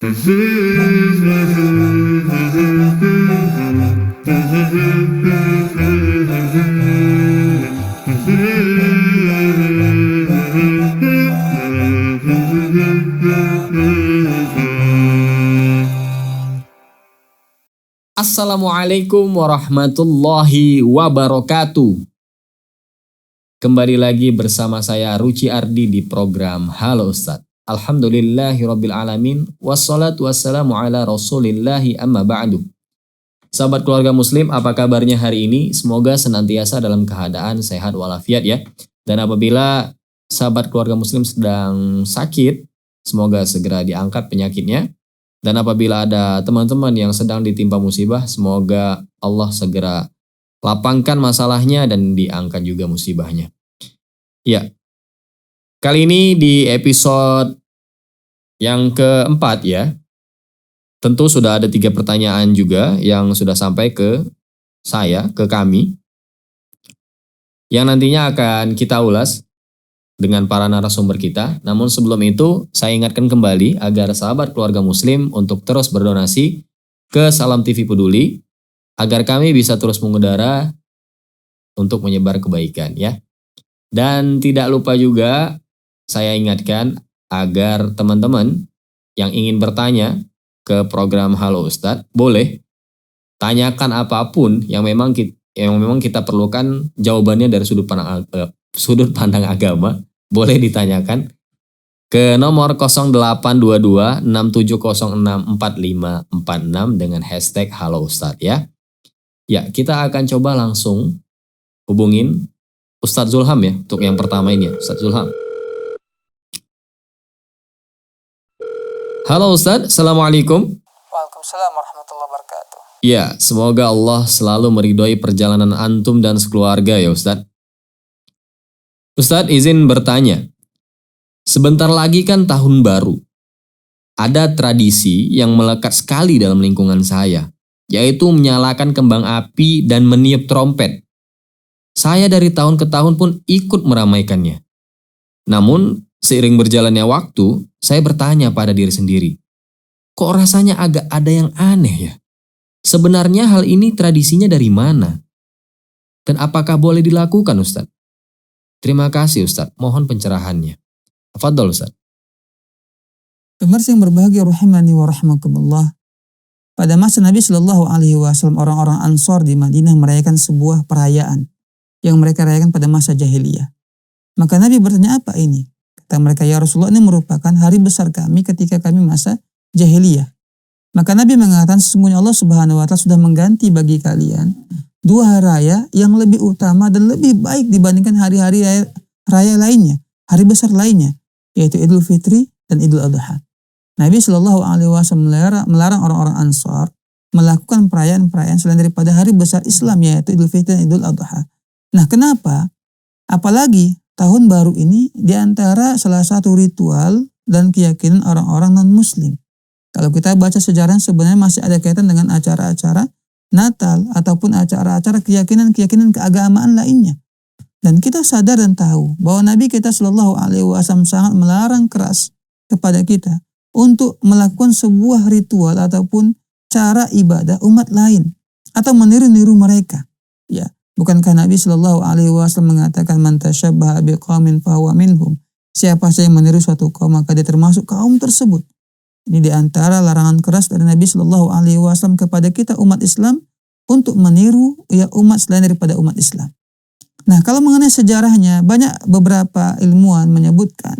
Assalamualaikum warahmatullahi wabarakatuh. Kembali lagi bersama saya Ruci Ardi di program Halo Ustadz. Alhamdulillahirabbil alamin wassalatu wassalamu ala rasulillahi amma ba'du. Sahabat keluarga muslim, apa kabarnya hari ini? Semoga senantiasa dalam keadaan sehat walafiat ya. Dan apabila sahabat keluarga muslim sedang sakit, semoga segera diangkat penyakitnya. Dan apabila ada teman-teman yang sedang ditimpa musibah, semoga Allah segera lapangkan masalahnya dan diangkat juga musibahnya. Ya, kali ini di episode yang keempat ya, tentu sudah ada 3 pertanyaan juga yang sudah sampai ke saya, ke kami, yang nantinya akan kita ulas dengan para narasumber kita. Namun sebelum itu, saya ingatkan kembali agar sahabat keluarga muslim untuk terus berdonasi ke Salam TV Peduli, agar kami bisa terus mengudara untuk menyebar kebaikan ya. Dan tidak lupa juga, saya ingatkan agar teman-teman yang ingin bertanya ke program Halo Ustadz, boleh tanyakan apapun yang memang kita perlukan jawabannya dari sudut pandang agama. Boleh ditanyakan ke nomor 0822-6706-4546 dengan hashtag Halo Ustadz ya. Ya, kita akan coba langsung hubungin Ustadz Zulham ya, untuk yang pertama ini ya, Ustadz Zulham. Halo Ustadz, Assalamualaikum. Waalaikumsalam warahmatullahi wabarakatuh. Ya, semoga Allah selalu meridhoi perjalanan antum dan sekeluarga ya Ustadz. Ustadz izin bertanya, sebentar lagi kan tahun baru. Ada tradisi yang melekat sekali dalam lingkungan saya, yaitu menyalakan kembang api dan meniup trompet. Saya dari tahun ke tahun pun ikut meramaikannya. Namun, seiring berjalannya waktu, saya bertanya pada diri sendiri, kok rasanya agak ada yang aneh ya? Sebenarnya hal ini tradisinya dari mana? Dan apakah boleh dilakukan Ustadz? Terima kasih Ustadz, mohon pencerahannya. Tafadhol Ustadz. Pemirsa yang berbahagia rahimani wa rahmakumullah. Pada masa Nabi Shallallahu Alaihi Wasallam, orang-orang Ansor di Madinah merayakan sebuah perayaan yang mereka rayakan pada masa jahiliyah. Maka Nabi bertanya, apa ini? Kata mereka, ya Rasulullah, ini merupakan hari besar kami ketika kami masa jahiliyah. Maka Nabi mengatakan, sesungguhnya Allah Subhanahu Wa Taala sudah mengganti bagi kalian 2 hari raya yang lebih utama dan lebih baik dibandingkan hari-hari raya lainnya, hari besar lainnya, yaitu Idul Fitri dan Idul Adha. Nabi Shallallahu Alaihi Wasallam melarang orang-orang Ansar melakukan perayaan-perayaan selain daripada hari besar Islam, yaitu Idul Fitri dan Idul Adha. Nah, kenapa? Apalagi tahun baru ini diantara salah satu ritual dan keyakinan orang-orang non-Muslim. Kalau kita baca sejarah, sebenarnya masih ada kaitan dengan acara-acara Natal ataupun acara-acara keyakinan-keyakinan keagamaan lainnya. Dan kita sadar dan tahu bahwa Nabi kita Shallallahu Alaihi Wasallam sangat melarang keras kepada kita untuk melakukan sebuah ritual ataupun cara ibadah umat lain atau meniru-niru mereka. Ya, bukankah Nabi Shallallahu Alaihi Wasallam mengatakan, man tasyabbaha biqaumin fahuwa minhum. Siapa saja yang meniru suatu kaum maka dia termasuk kaum tersebut. Ini diantara larangan keras dari Nabi Shallallahu Alaihi Wasallam kepada kita umat Islam untuk meniru ya umat selain daripada umat Islam. Nah, kalau mengenai sejarahnya, banyak beberapa ilmuwan menyebutkan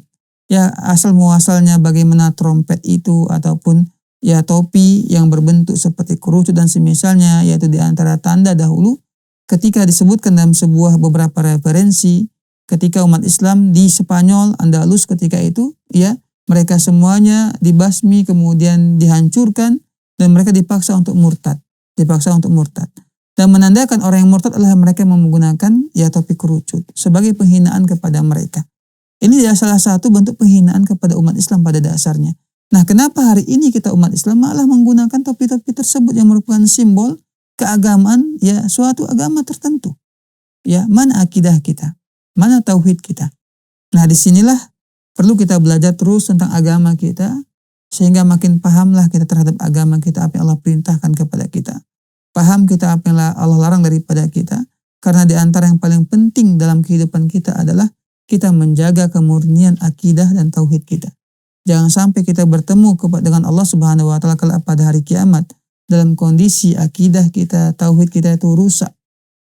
ya asal muasalnya bagaimana trompet itu ataupun ya topi yang berbentuk seperti kerucut dan semisalnya, yaitu diantara tanda dahulu ketika disebutkan dalam sebuah beberapa referensi ketika umat Islam di Spanyol, Andalus ketika itu ya, mereka semuanya dibasmi kemudian dihancurkan dan mereka dipaksa untuk murtad. Dan menandakan orang yang murtad adalah mereka yang menggunakan ya topi kerucut sebagai penghinaan kepada mereka. Ini adalah salah satu bentuk penghinaan kepada umat Islam pada dasarnya. Nah, kenapa hari ini kita umat Islam malah menggunakan topi-topi tersebut yang merupakan simbol keagamaan ya suatu agama tertentu? Ya, mana akidah kita? Mana tauhid kita? Nah, disinilah perlu kita belajar terus tentang agama kita Sehingga makin pahamlah kita terhadap agama kita, apa yang Allah perintahkan kepada kita. Paham kita apa yang Allah larang daripada kita. Karena di antara yang paling penting dalam kehidupan kita adalah kita menjaga kemurnian akidah dan tauhid kita. Jangan sampai kita bertemu dengan Allah Subhanahu wa taala pada hari kiamat dalam kondisi akidah kita, tauhid kita itu rusak,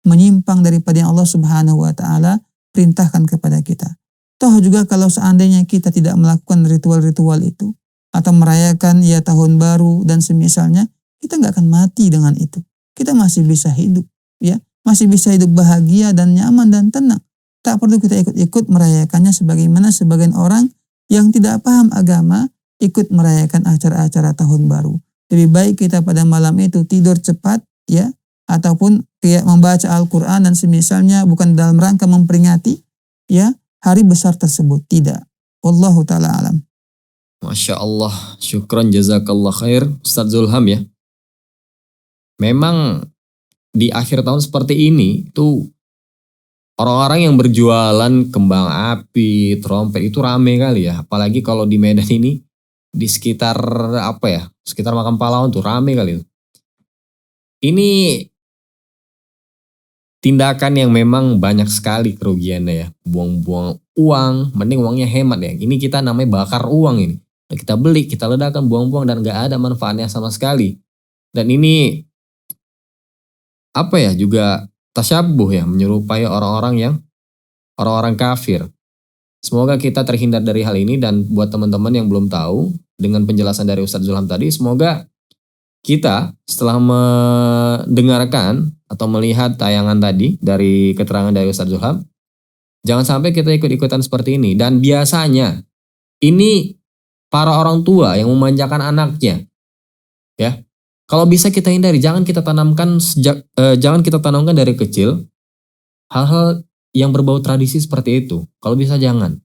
menyimpang daripada yang Allah Subhanahu wa taala perintahkan kepada kita. Toh juga kalau seandainya kita tidak melakukan ritual-ritual itu atau merayakan ya tahun baru dan semisalnya, kita nggak akan mati dengan itu. Kita masih bisa hidup, ya, masih bisa hidup bahagia dan nyaman dan tenang. Tak perlu kita ikut-ikut merayakannya sebagaimana sebagian orang yang tidak paham agama ikut merayakan acara-acara tahun baru. Lebih baik kita pada malam itu tidur cepat, ya, ataupun kayak membaca Al-Quran dan semisalnya, bukan dalam rangka memperingati ya hari besar tersebut. Tidak. Wallahu ta'ala alam. Masya Allah, syukran jazakallah khair Ustadz Zulham ya. Memang di akhir tahun seperti ini tuh orang-orang yang berjualan kembang api, trompet itu rame kali ya. Apalagi kalau di Medan ini, di sekitar sekitar Makam Pahlawan tuh rame kali itu. Ini tindakan yang memang banyak sekali kerugiannya ya. Buang-buang uang, mending uangnya hemat ya. Ini kita namanya bakar uang ini. Kita beli, kita ledakan, buang-buang dan gak ada manfaatnya sama sekali. Dan ini juga tasyabuh ya, menyerupai orang-orang kafir. Semoga kita terhindar dari hal ini, dan buat teman-teman yang belum tahu, dengan penjelasan dari Ustadz Zulham tadi, semoga kita setelah mendengarkan atau melihat tayangan tadi dari keterangan dari Ustadz Zulham, jangan sampai kita ikut-ikutan seperti ini. Dan biasanya ini para orang tua yang memanjakan anaknya, ya. Kalau bisa kita hindari, jangan kita tanamkan dari kecil hal-hal yang berbau tradisi seperti itu. Kalau bisa jangan.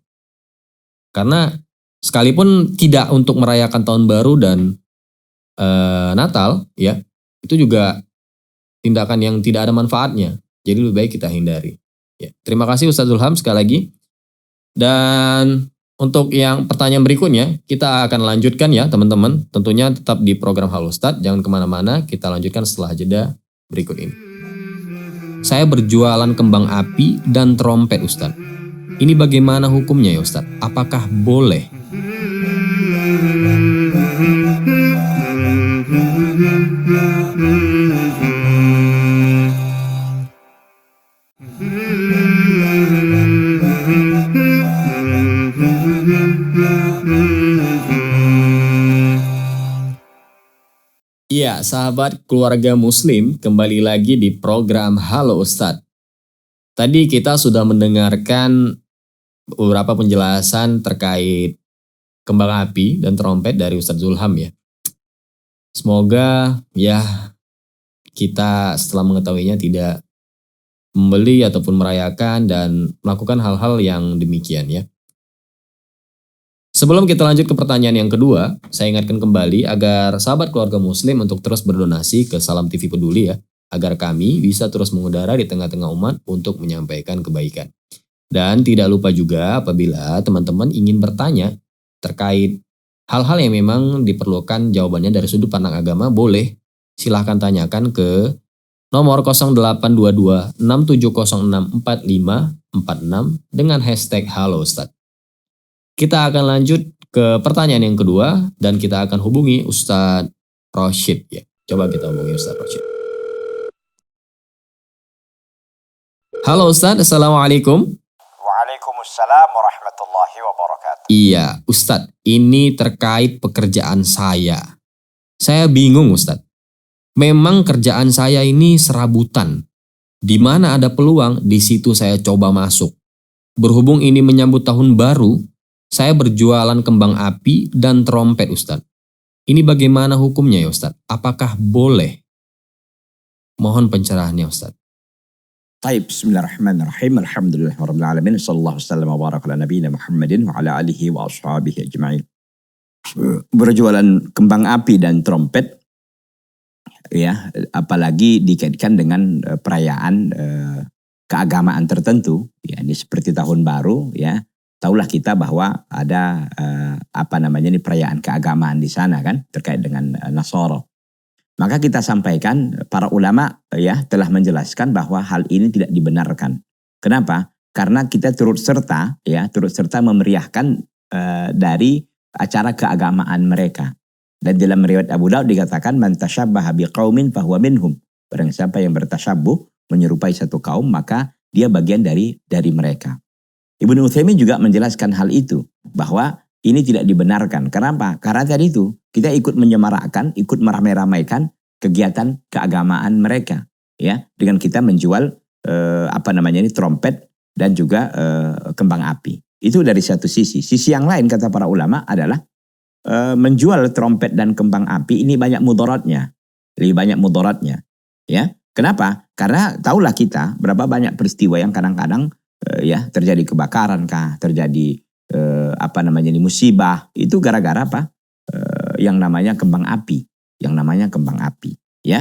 Karena sekalipun tidak untuk merayakan tahun baru dan Natal, ya, itu juga tindakan yang tidak ada manfaatnya. Jadi lebih baik kita hindari. Ya, terima kasih Ustadz Zulham sekali lagi. Dan untuk yang pertanyaan berikutnya, kita akan lanjutkan ya teman-teman. Tentunya tetap di program Halo Ustadz, jangan kemana-mana, kita lanjutkan setelah jeda berikut ini. Saya berjualan kembang api dan trompet Ustadz. Ini bagaimana hukumnya ya Ustadz? Apakah boleh? Iya, sahabat keluarga muslim, kembali lagi di program Halo Ustadz. Tadi kita sudah mendengarkan beberapa penjelasan terkait kembang api dan trompet dari Ustadz Zulham ya. Semoga ya kita setelah mengetahuinya tidak membeli ataupun merayakan dan melakukan hal-hal yang demikian ya. Sebelum kita lanjut ke pertanyaan yang kedua, saya ingatkan kembali agar sahabat keluarga muslim untuk terus berdonasi ke Salam TV Peduli ya, agar kami bisa terus mengudara di tengah-tengah umat untuk menyampaikan kebaikan. Dan tidak lupa juga apabila teman-teman ingin bertanya terkait hal-hal yang memang diperlukan jawabannya dari sudut pandang agama, boleh silahkan tanyakan ke nomor 0822 6706 4546 dengan hashtag Halo Ustadz. Kita akan lanjut ke pertanyaan yang kedua dan kita akan hubungi Ustadz Rosyid ya. Coba kita hubungi Ustadz Rosyid. Halo Ustadz, Assalamualaikum. Waalaikumsalam warahmatullahi wabarakatuh. Iya Ustadz, ini terkait pekerjaan saya. Saya bingung Ustadz. Memang kerjaan saya ini serabutan. Di mana ada peluang, di situ saya coba masuk. Berhubung ini menyambut tahun baru, saya berjualan kembang api dan trompet Ustadz. Ini bagaimana hukumnya ya Ustadz? Apakah boleh? Mohon pencerahannya Ustadz. Baik, bismillahirrahmanirrahim. Alhamdulillahirabbil alamin. Sallallahu wasallam wa baraka ala nabiyina Muhammadin wa ala alihi wa ashabihi ajma'in. Berjualan kembang api dan trompet ya, apalagi dikaitkan dengan perayaan keagamaan tertentu ya, ini seperti tahun baru ya. Tahulah kita bahwa ada perayaan keagamaan di sana kan terkait dengan Nasara. Maka kita sampaikan para ulama ya telah menjelaskan bahwa hal ini tidak dibenarkan. Kenapa? Karena kita turut serta memeriahkan dari acara keagamaan mereka. Dan dalam riwayat Abu Daud dikatakan man tasyabbaha biqaumin fahuwa minhum. Barang siapa yang bertasyabbuh menyerupai satu kaum maka dia bagian dari mereka. Ibnu Utsaimin juga menjelaskan hal itu bahwa ini tidak dibenarkan. Kenapa? Karena tadi itu kita ikut menyemarakkan, ikut meramai-ramaikan kegiatan keagamaan mereka, ya, dengan kita menjual trompet dan juga kembang api. Itu dari satu sisi. Sisi yang lain kata para ulama adalah menjual trompet dan kembang api ini banyak mudaratnya, lebih banyak mudaratnya, ya. Kenapa? Karena tahulah kita berapa banyak peristiwa yang kadang-kadang terjadi kebakaran kah, terjadi musibah itu gara-gara apa? Yang namanya kembang api, ya.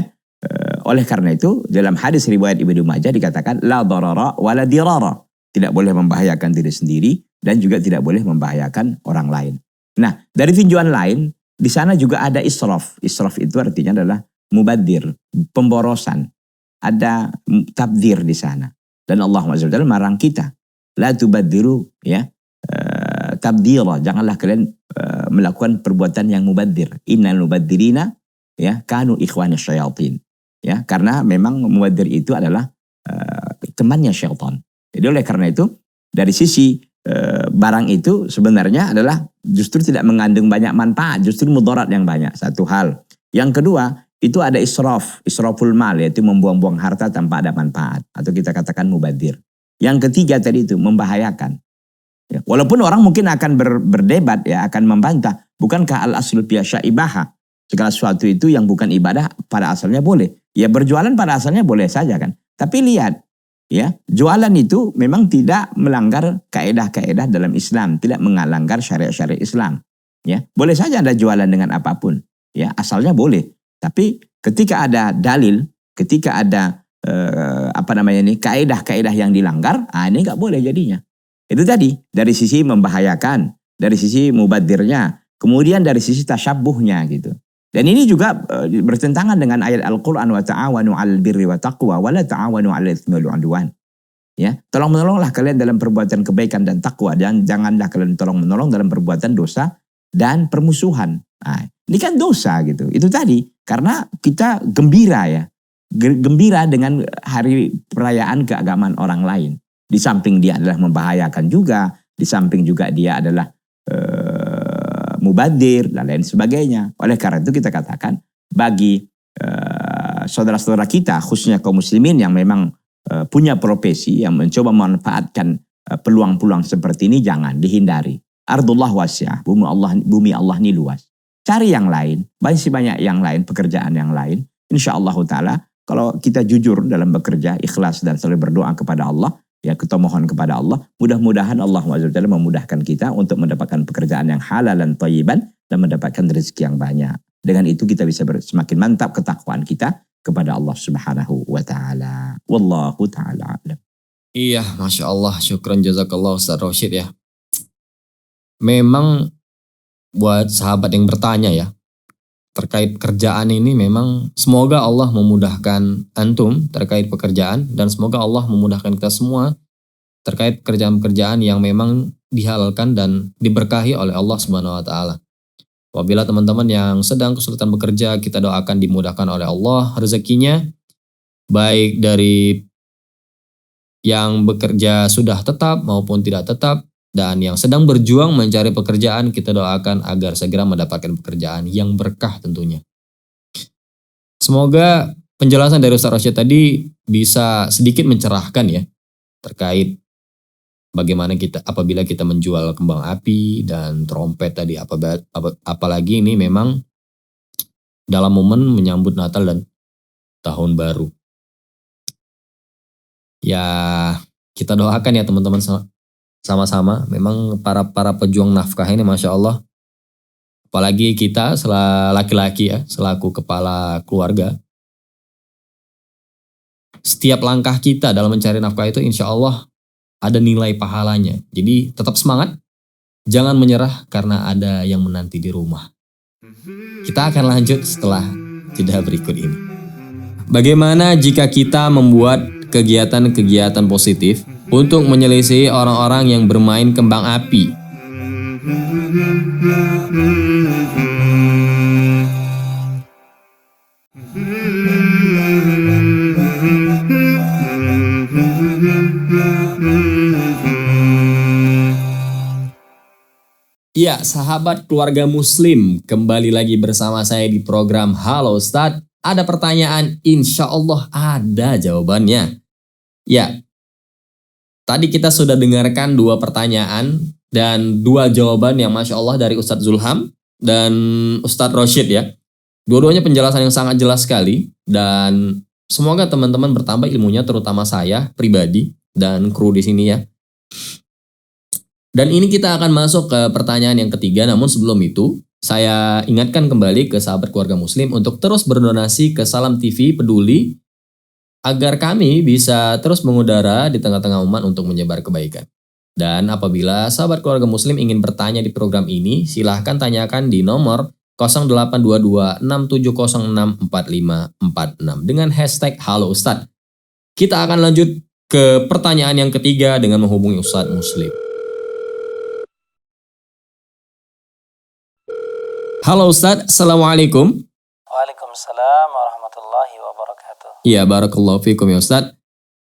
Oleh karena itu dalam hadis riwayat Ibnu Majah dikatakan la darara wala dirara, tidak boleh membahayakan diri sendiri dan juga tidak boleh membahayakan orang lain. Nah, dari tinjauan lain di sana juga ada israf. Israf itu artinya adalah mubadir, pemborosan. Ada tabdir di sana. Dan Allah SWT marang kita, la tubadiru, ya, tabdira, janganlah kalian melakukan perbuatan yang mubadir. Innal mubadirina, ya, kanu ikhwana syayatin. Ya, karena memang mubadir itu adalah temannya syaitan. Jadi oleh karena itu dari sisi barang itu sebenarnya adalah justru tidak mengandung banyak manfaat, justru mudarat yang banyak. Satu hal. Yang kedua, itu ada israful mal, yaitu membuang-buang harta tanpa ada manfaat. Atau kita katakan mubadir. Yang ketiga tadi itu membahayakan. Ya, walaupun orang mungkin akan berdebat, ya, akan membantah. Bukankah al-aslu biasya ibaha? Segala sesuatu itu yang bukan ibadah pada asalnya boleh. Ya berjualan pada asalnya boleh saja kan. Tapi lihat, ya, jualan itu memang tidak melanggar kaedah-kaedah dalam Islam, tidak melanggar syariat-syariat Islam. Ya, boleh saja Anda jualan dengan apapun. Ya, asalnya boleh. Tapi ketika ada dalil, ketika ada kaedah-kaedah yang dilanggar, ini nggak boleh jadinya. Itu tadi dari sisi membahayakan, dari sisi mubadirnya, kemudian dari sisi tasyabbuhnya gitu. Dan ini juga bertentangan dengan ayat Al-Quran wa ta'awanu 'alal birri wa taqwa wa la ta'awanu 'alal itsmi wal 'udwan. Ya, tolong-menolonglah kalian dalam perbuatan kebaikan dan takwa, dan janganlah kalian tolong-menolong dalam perbuatan dosa dan permusuhan. Nah, ini kan dosa gitu. Itu tadi karena kita gembira ya. Gembira dengan hari perayaan keagamaan orang lain. Di samping dia adalah membahayakan juga, di samping juga dia adalah mubadir dan lain sebagainya. Oleh karena itu kita katakan bagi saudara-saudara kita khususnya kaum muslimin yang memang punya profesi yang mencoba memanfaatkan peluang-peluang seperti ini, jangan dihindari. Ardullah wasi'ah, bumi Allah ini luas. Cari yang lain, banyak yang lain, pekerjaan yang lain. InsyaAllah ta'ala kalau kita jujur dalam bekerja, ikhlas dan selalu berdoa kepada Allah, ya, kita mohon kepada Allah, mudah-mudahan Allah SWT memudahkan kita untuk mendapatkan pekerjaan yang halal dan thayyiban dan mendapatkan rezeki yang banyak. Dengan itu kita bisa semakin mantap ketakwaan kita kepada Allah Subhanahu wa taala. Wallahu taala a'lam. Iya, Masya Allah, syukran jazakallah Ustaz Rosyid ya. Memang buat sahabat yang bertanya ya, terkait kerjaan ini memang semoga Allah memudahkan antum terkait pekerjaan, dan semoga Allah memudahkan kita semua terkait pekerjaan-pekerjaan yang memang dihalalkan dan diberkahi oleh Allah Subhanahu wa taala. Apabila teman-teman yang sedang kesulitan bekerja, kita doakan dimudahkan oleh Allah rezekinya, baik dari yang bekerja sudah tetap maupun tidak tetap, dan yang sedang berjuang mencari pekerjaan, kita doakan agar segera mendapatkan pekerjaan yang berkah tentunya. Semoga penjelasan dari Ustaz Rosyid tadi bisa sedikit mencerahkan ya, terkait bagaimana kita apabila kita menjual kembang api dan trompet tadi, apalagi ini memang dalam momen menyambut Natal dan Tahun Baru. Ya, kita doakan ya teman-teman sama-sama. Memang para pejuang nafkah ini Masya Allah, apalagi kita laki-laki ya, selaku kepala keluarga, setiap langkah kita dalam mencari nafkah itu insya Allah ada nilai pahalanya. Jadi tetap semangat, jangan menyerah karena ada yang menanti di rumah. Kita akan lanjut setelah jeda berikut ini. Bagaimana jika kita membuat kegiatan-kegiatan positif untuk menyelesaikan orang-orang yang bermain kembang api? Ya, sahabat keluarga muslim, kembali lagi bersama saya di program Halo Ustadz. Ada pertanyaan, insya Allah ada jawabannya. Ya, tadi kita sudah dengarkan 2 pertanyaan dan 2 jawaban yang Masya Allah dari Ustadz Zulham dan Ustadz Roshid ya. Dua-duanya penjelasan yang sangat jelas sekali dan semoga teman-teman bertambah ilmunya, terutama saya pribadi dan kru di sini ya. Dan ini kita akan masuk ke pertanyaan yang ketiga, namun sebelum itu saya ingatkan kembali ke sahabat keluarga muslim untuk terus berdonasi ke Salam TV Peduli agar kami bisa terus mengudara di tengah-tengah umat untuk menyebar kebaikan. Dan apabila sahabat keluarga muslim ingin bertanya di program ini, silahkan tanyakan di nomor 0822-6706-4546 dengan hashtag Halo Ustadz. Kita akan lanjut ke pertanyaan yang ketiga dengan menghubungi Ustadz Muslim. Halo Ustadz, Assalamualaikum. Waalaikumsalam warahmatullahi wabarakatuh. Iya, barakallahu fikum ya Ustadz.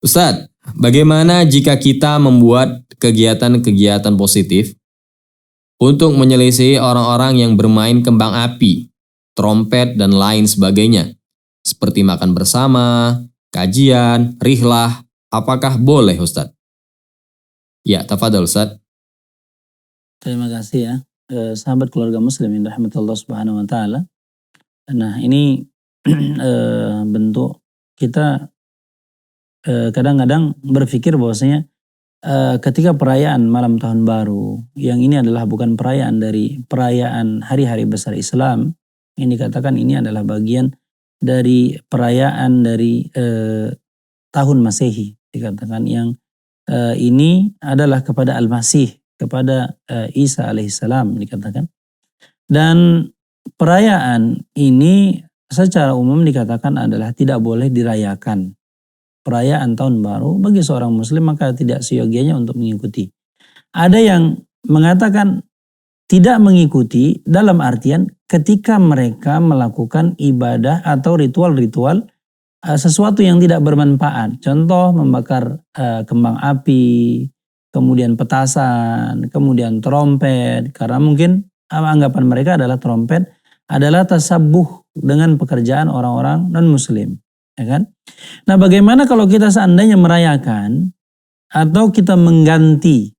Ustadz, bagaimana jika kita membuat kegiatan-kegiatan positif untuk menyelesaikan orang-orang yang bermain kembang api, trompet, dan lain sebagainya? Seperti makan bersama, kajian, rihlah, apakah boleh Ustadz? Ya, tafadhol Ustadz. Terima kasih ya. Sahabat keluarga muslimin rahmatullah subhanahu wa ta'ala. Nah ini bentuk kita kadang-kadang berpikir bahwasanya ketika perayaan malam tahun baru, yang ini adalah bukan perayaan dari perayaan hari-hari besar Islam, ini dikatakan ini adalah bagian dari perayaan dari tahun Masehi, dikatakan yang ini adalah kepada Al-Masih, kepada Isa alaihissalam dikatakan. Dan perayaan ini secara umum dikatakan adalah tidak boleh dirayakan. Perayaan tahun baru bagi seorang muslim maka tidak seyogianya untuk mengikuti. Ada yang mengatakan tidak mengikuti dalam artian ketika mereka melakukan ibadah atau ritual-ritual sesuatu yang tidak bermanfaat. Contoh membakar kembang api, kemudian petasan, kemudian trompet, karena mungkin anggapan mereka adalah trompet adalah tasabuh dengan pekerjaan orang-orang non-muslim, ya kan? Nah, bagaimana kalau kita seandainya merayakan atau kita mengganti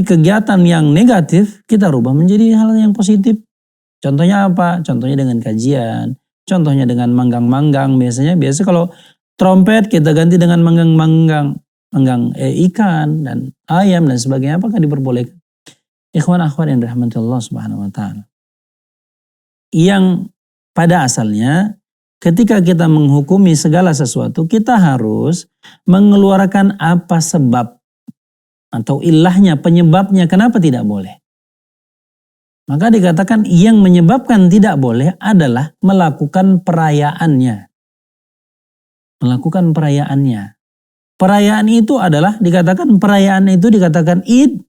kegiatan yang negatif, kita rubah menjadi hal yang positif. Contohnya apa? Contohnya dengan kajian, contohnya dengan manggang-manggang. Biasa kalau trompet kita ganti dengan manggang ikan dan ayam dan sebagainya, apakah diperbolehkan? Ikhwan akhwat yang dirahmati Allah subhanahu wa ta'ala. Yang pada asalnya ketika kita menghukumi segala sesuatu, kita harus mengeluarkan apa sebab atau ilahnya, penyebabnya kenapa tidak boleh. Maka dikatakan yang menyebabkan tidak boleh adalah melakukan perayaannya. Melakukan perayaannya. Perayaan itu adalah perayaan itu dikatakan Id,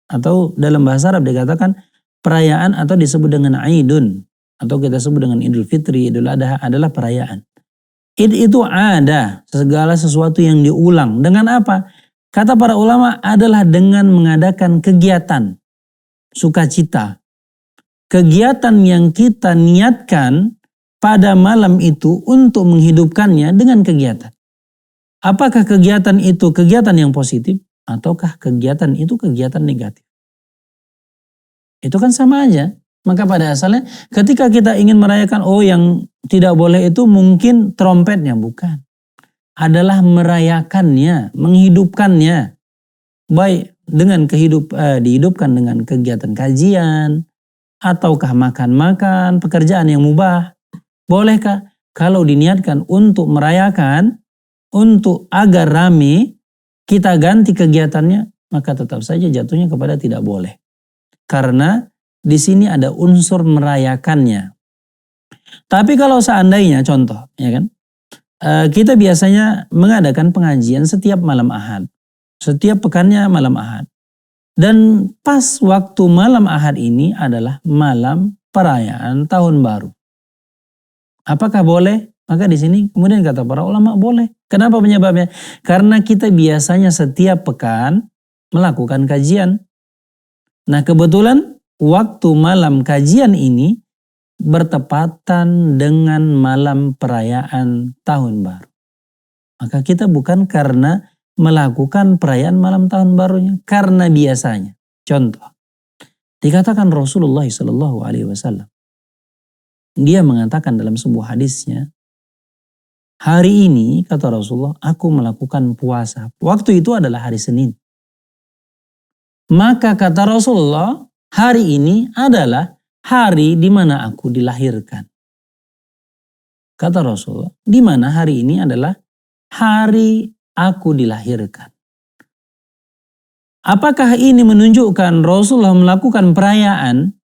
atau dalam bahasa Arab dikatakan perayaan atau disebut dengan Aidun, atau kita sebut dengan Idul Fitri, Idul Adha adalah perayaan. Id itu ada segala sesuatu yang diulang. Dengan apa? Kata para ulama adalah dengan mengadakan kegiatan sukacita. Kegiatan yang kita niatkan pada malam itu untuk menghidupkannya dengan kegiatan. Apakah kegiatan itu kegiatan yang positif ataukah kegiatan itu kegiatan negatif? Itu kan sama aja. Maka pada asalnya ketika kita ingin merayakan, yang tidak boleh itu mungkin trompetnya, bukan. Adalah merayakannya, menghidupkannya. Baik dengan dihidupkan dengan kegiatan kajian, ataukah makan-makan, pekerjaan yang mubah. Bolehkah? Kalau diniatkan untuk merayakan, untuk agar rame, kita ganti kegiatannya, maka tetap saja jatuhnya kepada tidak boleh. Karena di sini ada unsur merayakannya. Tapi kalau seandainya contoh, ya kan, kita biasanya mengadakan pengajian setiap malam Ahad, setiap pekannya malam Ahad, dan pas waktu malam Ahad ini adalah malam perayaan Tahun Baru. Apakah boleh? Maka di sini kemudian kata para ulama boleh. Kenapa penyebabnya? Karena kita biasanya setiap pekan melakukan kajian. Nah kebetulan waktu malam kajian ini bertepatan dengan malam perayaan Tahun Baru. Maka kita bukan karena melakukan perayaan malam Tahun Barunya, karena biasanya. Contoh, dikatakan Rasulullah SAW, dia mengatakan dalam sebuah hadisnya, hari ini kata Rasulullah, aku melakukan puasa. Waktu itu adalah hari Senin. Maka kata Rasulullah, hari ini adalah hari di mana aku dilahirkan. Kata Rasulullah, di mana hari ini adalah hari aku dilahirkan. Apakah ini menunjukkan Rasulullah melakukan perayaan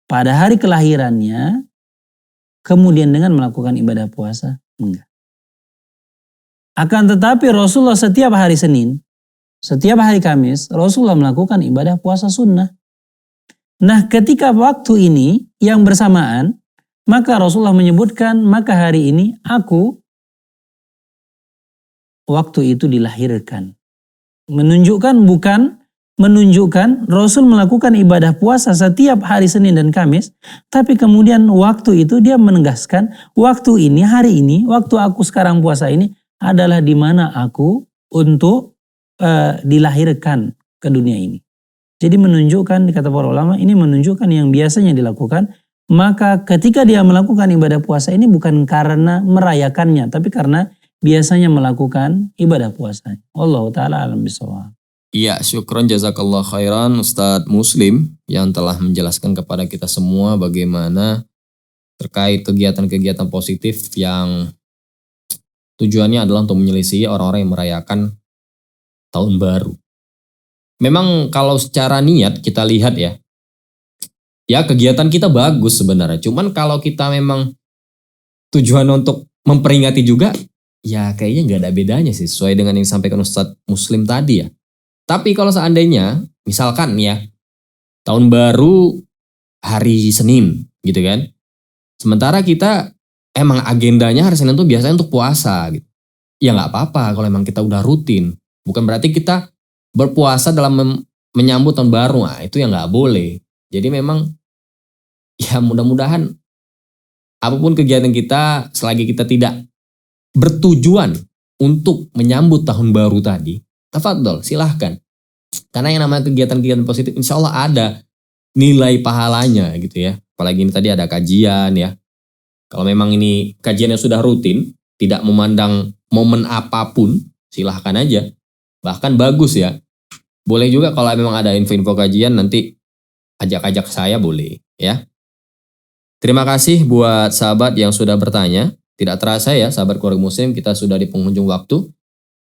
pada hari kelahirannya, kemudian dengan melakukan ibadah puasa? Enggak. Akan tetapi Rasulullah setiap hari Senin, setiap hari Kamis, Rasulullah melakukan ibadah puasa sunnah. Nah ketika waktu ini yang bersamaan, maka Rasulullah menyebutkan, maka hari ini aku waktu itu dilahirkan. Menunjukkan Rasul melakukan ibadah puasa setiap hari Senin dan Kamis, tapi kemudian waktu itu dia menegaskan, waktu ini, hari ini, waktu aku sekarang puasa ini adalah di mana aku untuk dilahirkan ke dunia ini. Jadi menunjukkan, kata para ulama, ini menunjukkan yang biasanya dilakukan. Maka ketika dia melakukan ibadah puasa ini bukan karena merayakannya, tapi karena biasanya melakukan ibadah puasa. Allah Ta'ala alam bisawab. Iya, syukron jazakallah khairan Ustadz Muslim yang telah menjelaskan kepada kita semua bagaimana terkait kegiatan-kegiatan positif yang tujuannya adalah untuk menyelisih orang-orang yang merayakan Tahun Baru. Memang kalau secara niat kita lihat ya kegiatan kita bagus sebenarnya. Cuman kalau kita memang tujuan untuk memperingati juga, ya kayaknya nggak ada bedanya sih sesuai dengan yang disampaikan Ustadz Muslim tadi ya. Tapi kalau seandainya, misalkan ya, Tahun Baru hari Senin gitu kan. Sementara kita emang agendanya hari Senin tuh biasanya untuk puasa gitu. Ya nggak apa-apa kalau emang kita udah rutin. Bukan berarti kita berpuasa dalam menyambut Tahun Baru, nah itu yang nggak boleh. Jadi memang ya mudah-mudahan apapun kegiatan kita selagi kita tidak bertujuan untuk menyambut Tahun Baru tadi, tafadhol silahkan. Karena yang namanya kegiatan-kegiatan positif insya Allah ada nilai pahalanya gitu ya. Apalagi ini tadi ada kajian ya. Kalau memang ini kajian yang sudah rutin, tidak memandang momen apapun, silahkan aja. Bahkan bagus ya. Boleh juga kalau memang ada info-info kajian nanti ajak-ajak saya boleh ya. Terima kasih buat sahabat yang sudah bertanya. Tidak terasa ya sahabat keluarga muslim, kita sudah di penghujung waktu.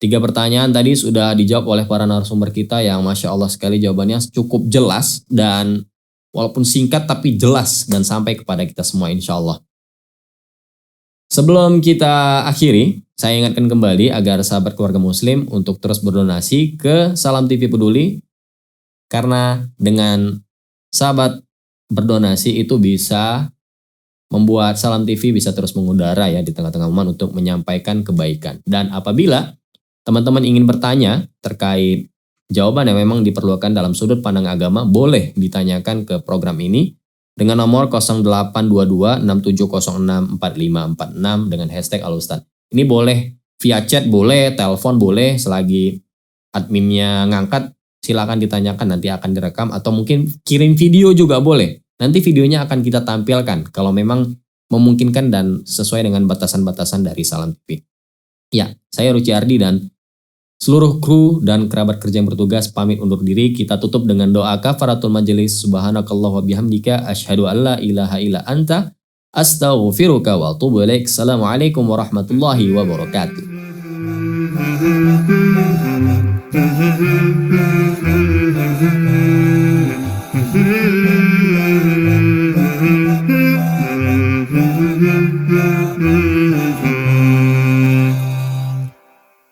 3 pertanyaan tadi sudah dijawab oleh para narasumber kita yang Masya Allah sekali jawabannya cukup jelas. Dan walaupun singkat tapi jelas dan sampai kepada kita semua insya Allah. Sebelum kita akhiri, saya ingatkan kembali agar sahabat keluarga muslim untuk terus berdonasi ke Salam TV Peduli. Karena dengan sahabat berdonasi itu bisa membuat Salam TV bisa terus mengudara ya di tengah-tengah umat untuk menyampaikan kebaikan. Dan apabila teman-teman ingin bertanya terkait jawaban yang memang diperlukan dalam sudut pandang agama, boleh ditanyakan ke program ini dengan nomor 082267064546 dengan hashtag Al-Ustadz. Ini boleh via chat, boleh telepon, boleh selagi adminnya ngangkat, silakan ditanyakan, nanti akan direkam atau mungkin kirim video juga boleh. Nanti videonya akan kita tampilkan kalau memang memungkinkan dan sesuai dengan batasan-batasan dari Salam TV. Ya, saya Ruci Ardi dan seluruh kru dan kerabat kerja yang bertugas pamit undur diri. Kita tutup dengan doa kafaratul majelis. Subhanakallah wa bihamdika asyhadu an la ilaha illa anta astaghfiruka wa atubu ilaik. Assalamualaikum warahmatullahi wabarakatuh. Mm-hmm.